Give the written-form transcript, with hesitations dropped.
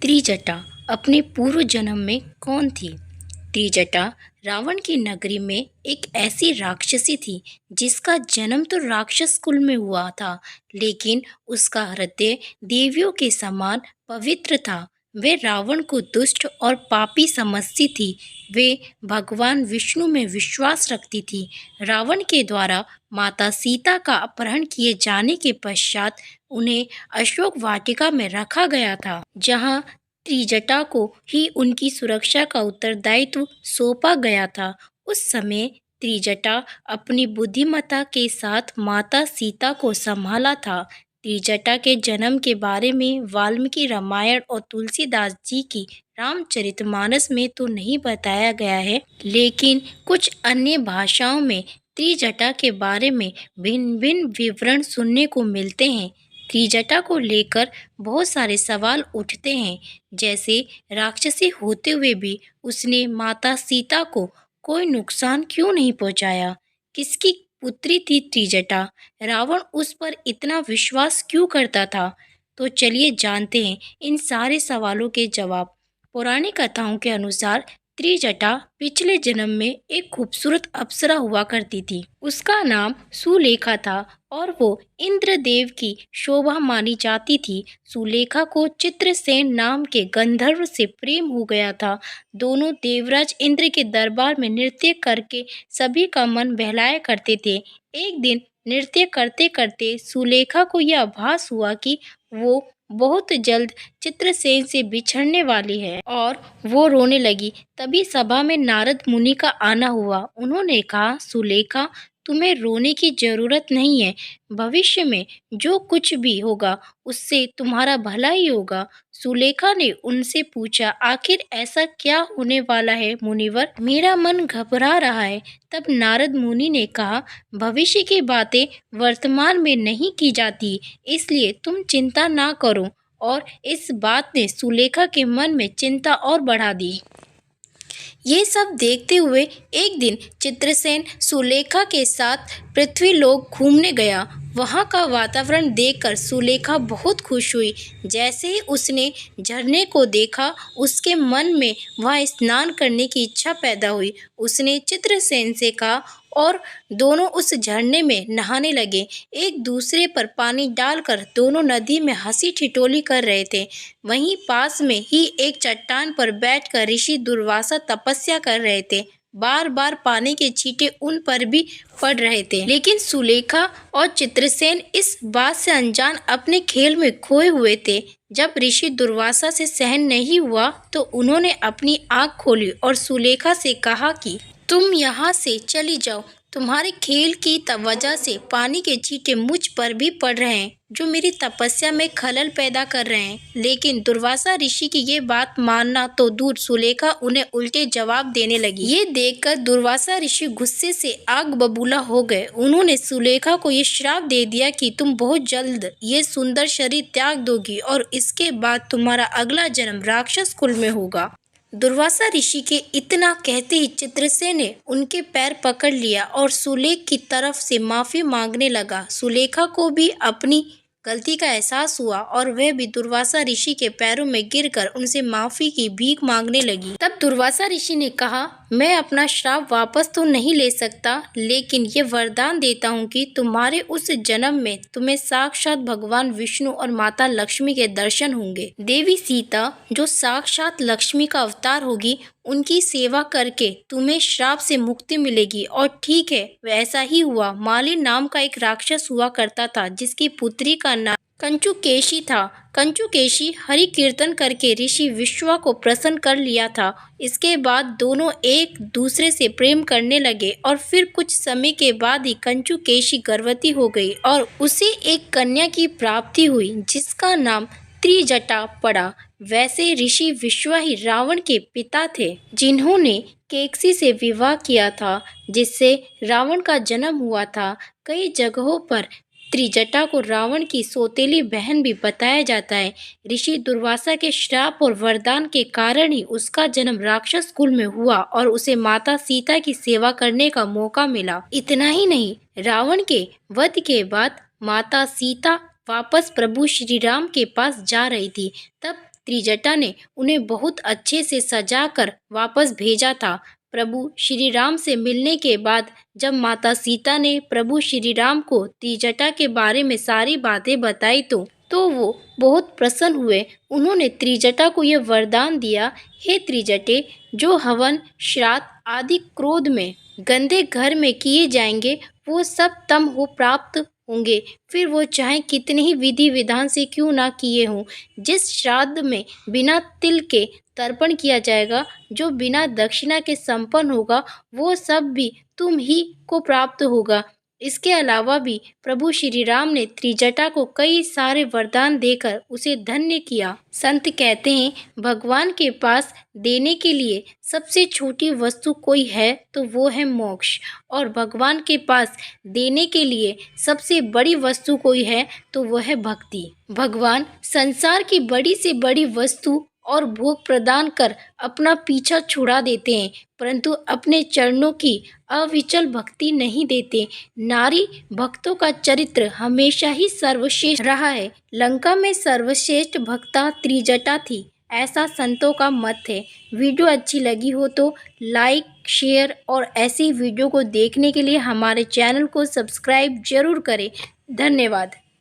त्रिजटा अपने पूर्व जन्म में कौन थी? त्रिजटा रावण की नगरी में एक ऐसी राक्षसी थी जिसका जन्म तो राक्षस कुल में हुआ था, लेकिन उसका हृदय देवियों के समान पवित्र था। वे रावण को दुष्ट और पापी समझती थी। वे भगवान विष्णु में विश्वास रखती थी। रावण के द्वारा माता सीता का अपहरण किए जाने के पश्चात उन्हें अशोक वाटिका में रखा गया था, जहां त्रिजटा को ही उनकी सुरक्षा का उत्तरदायित्व सौंपा गया था। उस समय त्रिजटा अपनी बुद्धिमत्ता के साथ माता सीता को संभाला था। त्रिजटा के जन्म के बारे में वाल्मीकि रामायण और तुलसीदास जी की रामचरितमानस में तो नहीं बताया गया है, लेकिन कुछ अन्य भाषाओं में त्रिजटा के बारे में भिन्न भिन्न विवरण सुनने को मिलते हैं। त्रिजटा को लेकर बहुत सारे सवाल उठते हैं, जैसे राक्षसी होते हुए भी उसने माता सीता को कोई नुकसान क्यों नहीं पहुंचाया? किसकी पुत्री थी त्रिजटा? रावण उस पर इतना विश्वास क्यों करता था? तो चलिए जानते हैं इन सारे सवालों के जवाब। पौराणिक कथाओं के अनुसार त्रिजटा पिछले जन्म में एक खूबसूरत अप्सरा हुआ करती थी। उसका नाम सुलेखा था और वो इंद्रदेव की शोभा मानी जाती थी। सुलेखा को चित्रसेन नाम के गंधर्व से प्रेम हो गया था। दोनों देवराज इंद्र के दरबार में नृत्य करके सभी का मन बहलाया करते थे। एक दिन नृत्य करते करते सुलेखा को यह आभास हुआ कि वो बहुत जल्द चित्रसेन से बिछड़ने वाली है और वो रोने लगी। तभी सभा में नारद मुनि का आना हुआ। उन्होंने कहा, सुलेखा, तुम्हें रोने की जरूरत नहीं है। भविष्य में जो कुछ भी होगा उससे तुम्हारा भला ही होगा। सुलेखा ने उनसे पूछा, आखिर ऐसा क्या होने वाला है मुनिवर? मेरा मन घबरा रहा है। तब नारद मुनि ने कहा, भविष्य की बातें वर्तमान में नहीं की जाती, इसलिए तुम चिंता ना करो। और इस बात ने सुलेखा के मन में चिंता और बढ़ा दी। ये सब देखते हुए एक दिन चित्रसेन सुलेखा के साथ पृथ्वीलोक घूमने गया। वहाँ का वातावरण देखकर सुलेखा बहुत खुश हुई। जैसे ही उसने झरने को देखा, उसके मन में वहाँ स्नान करने की इच्छा पैदा हुई। उसने चित्रसेन से कहा और दोनों उस झरने में नहाने लगे। एक दूसरे पर पानी डालकर दोनों नदी में हंसी ठिठोली कर रहे थे। वहीं पास में ही एक चट्टान पर बैठकर ऋषि दुर्वासा तपस्या कर रहे थे। बार बार पानी के छींटे उन पर भी पड़ रहे थे, लेकिन सुलेखा और चित्रसेन इस बात से अनजान अपने खेल में खोए हुए थे। जब ऋषि दुर्वासा से सहन नहीं हुआ तो उन्होंने अपनी आंख खोली और सुलेखा से कहा कि तुम यहाँ से चली जाओ। तुम्हारे खेल की वजह से पानी के छींटे मुझ पर भी पड़ रहे हैं, जो मेरी तपस्या में खलल पैदा कर रहे हैं। लेकिन दुर्वासा ऋषि की ये बात मानना तो दूर, सुलेखा उन्हें उल्टे जवाब देने लगी। ये देखकर दुर्वासा ऋषि गुस्से से आग बबूला हो गए। उन्होंने सुलेखा को ये श्राप दे दिया कि तुम बहुत जल्द ये सुंदर शरीर त्याग दोगी और इसके बाद तुम्हारा अगला जन्म राक्षस कुल में होगा। दुर्वासा ऋषि के इतना कहते ही चित्रसेन ने उनके पैर पकड़ लिया और सुलेख की तरफ से माफी मांगने लगा। सुलेखा को भी अपनी गलती का एहसास हुआ और वह भी दुर्वासा ऋषि के पैरों में गिरकर उनसे माफी की भीख मांगने लगी। तब दुर्वासा ऋषि ने कहा, मैं अपना श्राप वापस तो नहीं ले सकता, लेकिन ये वरदान देता हूँ कि तुम्हारे उस जन्म में तुम्हें साक्षात भगवान विष्णु और माता लक्ष्मी के दर्शन होंगे। देवी सीता, जो साक्षात लक्ष्मी का अवतार होगी, उनकी सेवा करके तुम्हें श्राप से मुक्ति मिलेगी। और ठीक है, वैसा ही हुआ। मालिन नाम का एक राक्षस हुआ करता था, जिसकी पुत्री का नाम कंचुकेशी था। कंचुकेशी हरि कीर्तन करके ऋषि विश्वा को प्रसन्न कर लिया था। इसके बाद दोनों एक दूसरे से प्रेम करने लगे और फिर कुछ समय के बाद ही कंचुकेशी गर्भवती हो गई और उसे एक कन्या की प्राप्ति हुई, जिसका नाम त्रिजटा पड़ा। वैसे ऋषि विश्वा ही रावण के पिता थे, जिन्होंने केकसी से विवाह किया था, जिससे रावण का जन्म हुआ था। कई जगहों पर त्रिजटा को रावण की सौतेली बहन भी बताया जाता है। ऋषि दुर्वासा के श्राप और वरदान के कारण ही उसका जन्म राक्षस कुल में हुआ और उसे माता सीता की सेवा करने का मौका मिला। इतना ही नहीं, रावण के वध के बाद माता सीता वापस प्रभु श्री राम के पास जा रही थी। तब त्रिजटा ने उन्हें बहुत अच्छे से सजाकर वापस भेजा था। प्रभु श्री राम से मिलने के बाद जब माता सीता ने प्रभु श्री राम को त्रिजटा के बारे में सारी बातें बताई तो वो बहुत प्रसन्न हुए। उन्होंने त्रिजटा को यह वरदान दिया, हे त्रिजटे, जो हवन श्राद्ध आदि क्रोध में गंदे घर में किए जाएंगे वो सब तम हो प्राप्त होंगे, फिर वो चाहे कितने ही विधि विधान से क्यों ना किए हों। जिस श्राद्ध में बिना तिल के तर्पण किया जाएगा, जो बिना दक्षिणा के संपन्न होगा, वो सब भी तुम ही को प्राप्त होगा। इसके अलावा भी प्रभु श्री राम ने त्रिजटा को कई सारे वरदान देकर उसे धन्य किया। संत कहते हैं, भगवान के पास देने के लिए सबसे छोटी वस्तु कोई है तो वो है मोक्ष, और भगवान के पास देने के लिए सबसे बड़ी वस्तु कोई है तो वो है भक्ति। भगवान संसार की बड़ी से बड़ी वस्तु और भोग प्रदान कर अपना पीछा छुड़ा देते हैं, परंतु अपने चरणों की अविचल भक्ति नहीं देते। नारी भक्तों का चरित्र हमेशा ही सर्वश्रेष्ठ रहा है। लंका में सर्वश्रेष्ठ भक्ता त्रिजटा थी, ऐसा संतों का मत है। वीडियो अच्छी लगी हो तो लाइक, शेयर और ऐसी वीडियो को देखने के लिए हमारे चैनल को सब्सक्राइब जरूर करें। धन्यवाद।